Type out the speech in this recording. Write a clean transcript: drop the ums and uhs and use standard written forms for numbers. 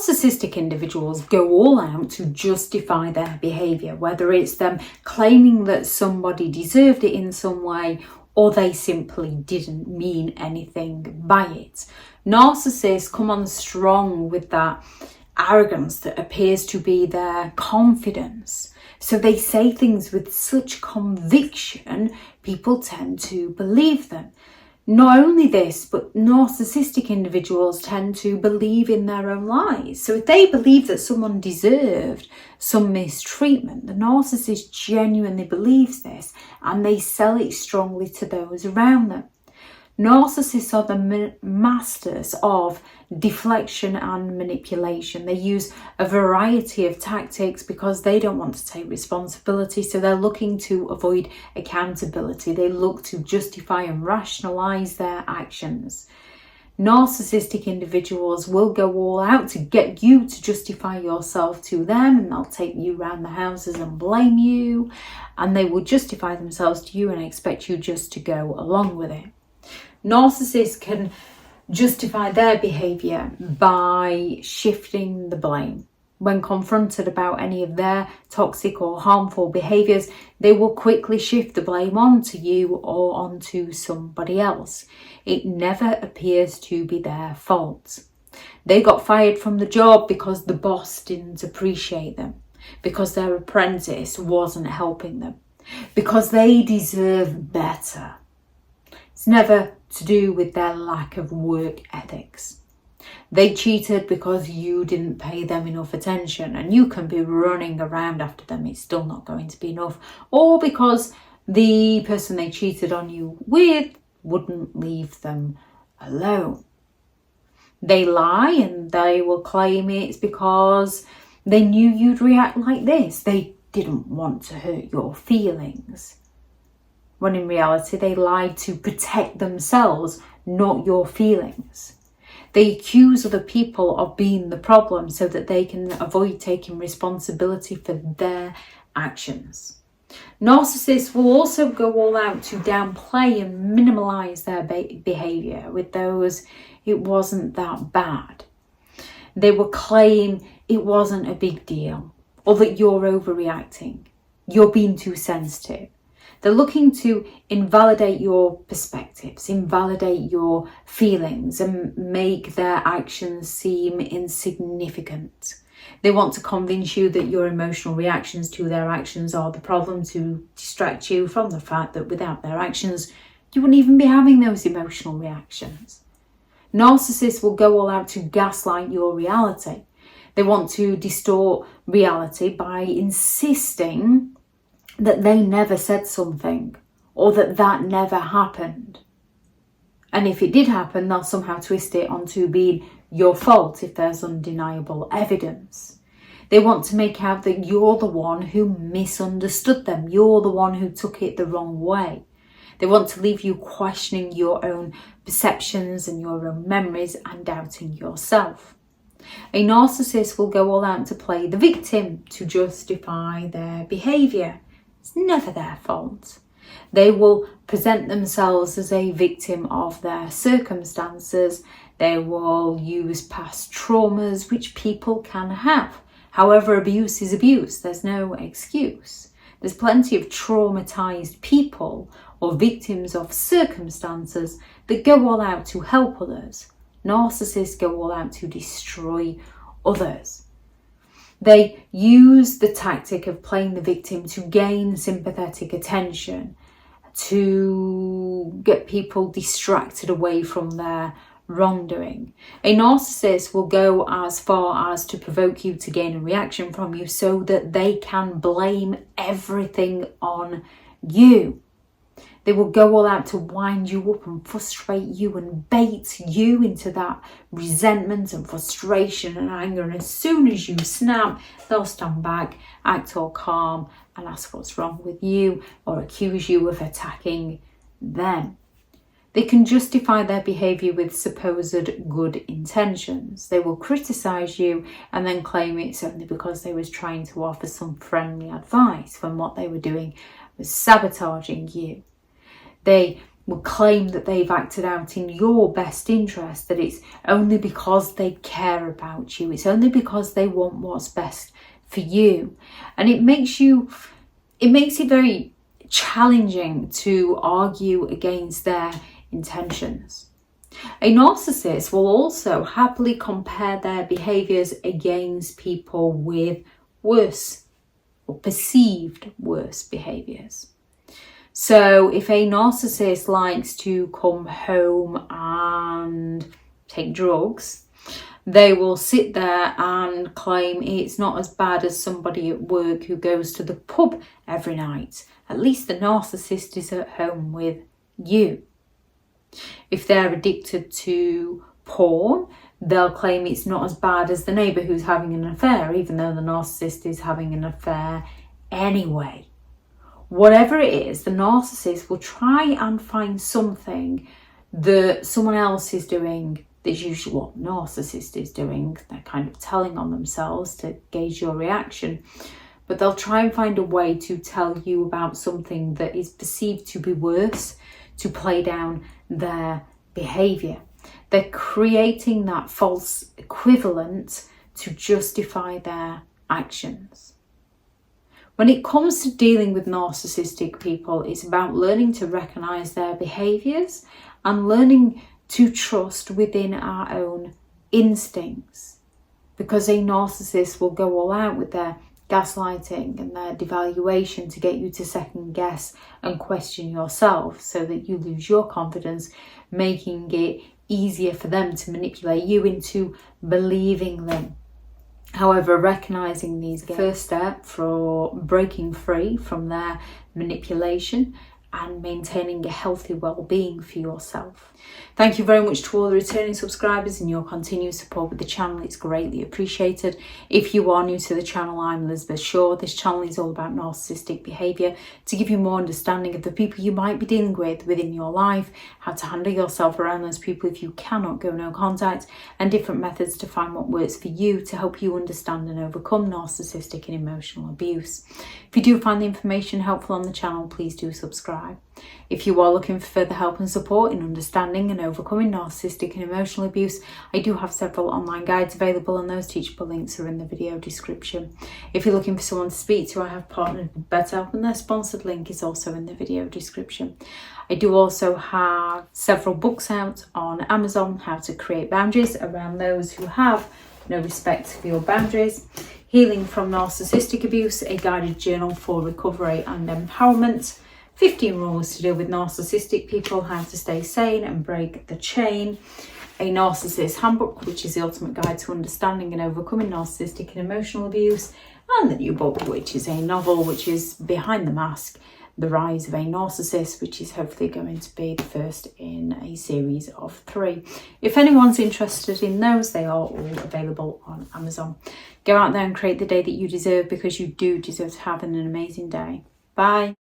Narcissistic individuals go all out to justify their behaviour, whether it's them claiming that somebody deserved it in some way or they simply didn't mean anything by it. Narcissists come on strong with that arrogance that appears to be their confidence. So they say things with such conviction, people tend to believe them. Not only this, but narcissistic individuals tend to believe in their own lies. So if they believe that someone deserved some mistreatment, the narcissist genuinely believes this and they sell it strongly to those around them. Narcissists are the masters of deflection and manipulation. They use a variety of tactics because they don't want to take responsibility, so they're looking to avoid accountability. They look to justify and rationalize their actions. Narcissistic individuals will go all out to get you to justify yourself to them, and they'll take you around the houses and blame you, and they will justify themselves to you and expect you just to go along with it. Narcissists can justify their behaviour by shifting the blame. When confronted about any of their toxic or harmful behaviours, they will quickly shift the blame onto you or onto somebody else. It never appears to be their fault. They got fired from the job because the boss didn't appreciate them, because their apprentice wasn't helping them, because they deserve better. It's never to do with their lack of work ethics. They cheated because you didn't pay them enough attention, and you can be running around after them, it's still not going to be enough. Or because the person they cheated on you with wouldn't leave them alone. They lie and they will claim it's because they knew you'd react like this. They didn't want to hurt your feelings. When in reality, they lied to protect themselves, not your feelings. They accuse other people of being the problem so that they can avoid taking responsibility for their actions. Narcissists will also go all out to downplay and minimalise their behaviour with those it wasn't that bad. They will claim it wasn't a big deal, or that you're overreacting, you're being too sensitive. They're looking to invalidate your perspectives, invalidate your feelings, and make their actions seem insignificant. They want to convince you that your emotional reactions to their actions are the problem, to distract you from the fact that without their actions, you wouldn't even be having those emotional reactions. Narcissists will go all out to gaslight your reality. They want to distort reality by insisting that they never said something, or that never happened. And if it did happen, they'll somehow twist it onto being your fault if there's undeniable evidence. They want to make out that you're the one who misunderstood them. You're the one who took it the wrong way. They want to leave you questioning your own perceptions and your own memories and doubting yourself. A narcissist will go all out to play the victim to justify their behaviour. It's never their fault. They will present themselves as a victim of their circumstances. They will use past traumas, which people can have. However, abuse is abuse. There's no excuse. There's plenty of traumatized people or victims of circumstances that go all out to help others. Narcissists go all out to destroy others. They use the tactic of playing the victim to gain sympathetic attention, to get people distracted away from their wrongdoing. A narcissist will go as far as to provoke you to gain a reaction from you so that they can blame everything on you. They will go all out to wind you up and frustrate you and bait you into that resentment and frustration and anger. And as soon as you snap, they'll stand back, act all calm and ask what's wrong with you or accuse you of attacking them. They can justify their behaviour with supposed good intentions. They will criticise you and then claim it's only because they was trying to offer some friendly advice when what they were doing was sabotaging you. They will claim that they've acted out in your best interest, that it's only because they care about you, it's only because they want what's best for you. And it makes it very challenging to argue against their intentions. A narcissist will also happily compare their behaviours against people with worse or perceived worse behaviours. So if a narcissist likes to come home and take drugs, they will sit there and claim it's not as bad as somebody at work who goes to the pub every night. At least the narcissist is at home with you. If they're addicted to porn, they'll claim it's not as bad as the neighbour who's having an affair, even though the narcissist is having an affair anyway. Whatever it is, the narcissist will try and find something that someone else is doing that's usually what the narcissist is doing. They're kind of telling on themselves to gauge your reaction. But they'll try and find a way to tell you about something that is perceived to be worse, to play down their behaviour. They're creating that false equivalent to justify their actions. When it comes to dealing with narcissistic people, it's about learning to recognise their behaviours and learning to trust within our own instincts. Because a narcissist will go all out with their gaslighting and their devaluation to get you to second guess and question yourself so that you lose your confidence, making it easier for them to manipulate you into believing them. However, recognising these first step for breaking free from their manipulation and maintaining a healthy well-being for yourself. Thank you very much to all the returning subscribers and your continued support with the channel. It's greatly appreciated. If you are new to the channel, I'm Elizabeth Shaw. This channel is all about narcissistic behaviour to give you more understanding of the people you might be dealing with within your life, how to handle yourself around those people if you cannot go no contact, and different methods to find what works for you to help you understand and overcome narcissistic and emotional abuse. If you do find the information helpful on the channel, please do subscribe. If you are looking for further help and support in understanding and overcoming narcissistic and emotional abuse, I do have several online guides available, and those teachable links are in the video description. If you're looking for someone to speak to, I have partnered with BetterHelp, and their sponsored link is also in the video description. I do also have several books out on Amazon, how to create boundaries around those who have no respect for your boundaries, Healing from Narcissistic Abuse, a guided journal for recovery and empowerment, 15 rules to deal with narcissistic people, how to stay sane and break the chain, a Narcissists Handbook, which is the ultimate guide to understanding and overcoming narcissistic and emotional abuse, and the new book, which is a novel, which is Behind the Mask, The Rise of a Narcissist, which is hopefully going to be the first in a series of 3. If anyone's interested in those, they are all available on Amazon. Go out there and create the day that you deserve, because you do deserve to have an amazing day. Bye.